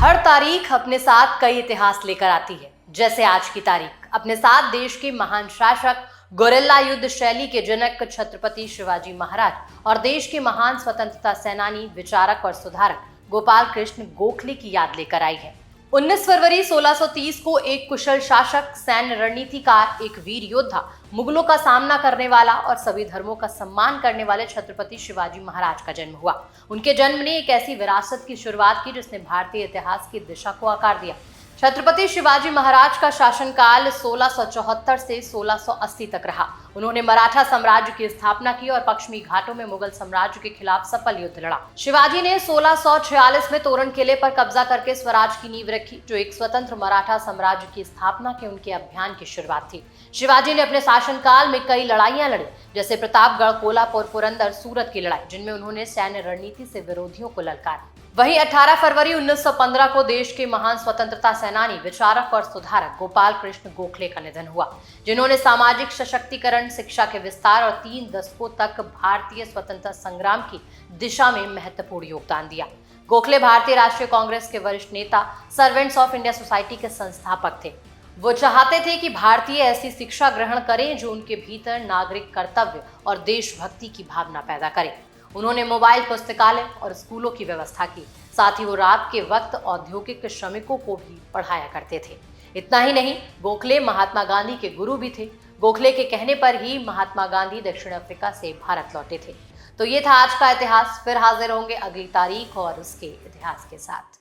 हर तारीख अपने साथ कई इतिहास लेकर आती है। जैसे आज की तारीख अपने साथ देश के महान शासक, गोरिल्ला युद्ध शैली के जनक छत्रपति शिवाजी महाराज और देश के महान स्वतंत्रता सेनानी, विचारक और सुधारक गोपाल कृष्ण गोखले की याद लेकर आई है। 19 फरवरी 1630 को एक कुशल शासक, सैन्य रणनीतिकार, एक वीर योद्धा, मुगलों का सामना करने वाला और सभी धर्मों का सम्मान करने वाले छत्रपति शिवाजी महाराज का जन्म हुआ। उनके जन्म ने एक ऐसी विरासत की शुरुआत की जिसने भारतीय इतिहास की दिशा को आकार दिया। छत्रपति शिवाजी महाराज का शासनकाल 1674 से 1680 तक रहा। उन्होंने मराठा साम्राज्य की स्थापना की और पश्चिमी घाटों में मुगल साम्राज्य के खिलाफ सफल युद्ध लड़ा। शिवाजी ने 1646 में तोरण किले पर कब्जा करके स्वराज की नींव रखी, जो एक स्वतंत्र मराठा साम्राज्य की स्थापना के उनके अभियान की शुरुआत थी। शिवाजी ने अपने शासनकाल में कई लड़ाइयां लड़ी, जैसे प्रतापगढ़, कोल्हापुर, पुरंदर, सूरत की लड़ाई, जिनमें उन्होंने सैन्य रणनीति से विरोधियों को ललकारा। वहीं 18 फरवरी 1915 को देश के महान स्वतंत्रता सेनानी, विचारक और सुधारक गोपाल कृष्ण गोखले का निधन हुआ, जिन्होंने सामाजिक सशक्तिकरण, शिक्षा के विस्तार और 3 दशकों तक भारतीय स्वतंत्रता संग्राम की दिशा में महत्वपूर्ण योगदान दिया। गोखले भारतीय राष्ट्रीय कांग्रेस के वरिष्ठ नेता, सर्वेंट्स ऑफ इंडिया सोसाइटी के संस्थापक थे। वो चाहते थे कि भारतीय ऐसी शिक्षा ग्रहण करें जो उनके भीतर नागरिक कर्तव्य और देशभक्ति की भावना पैदा करे। उन्होंने मोबाइल पुस्तकालय और स्कूलों की व्यवस्था की। साथ ही वो रात के वक्त औद्योगिक श्रमिकों को भी पढ़ाया करते थे। इतना ही नहीं, गोखले महात्मा गांधी के गुरु भी थे। गोखले के कहने पर ही महात्मा गांधी दक्षिण अफ्रीका से भारत लौटे थे। तो ये था आज का इतिहास। फिर हाजिर होंगे अगली तारीख और उसके इतिहास के साथ।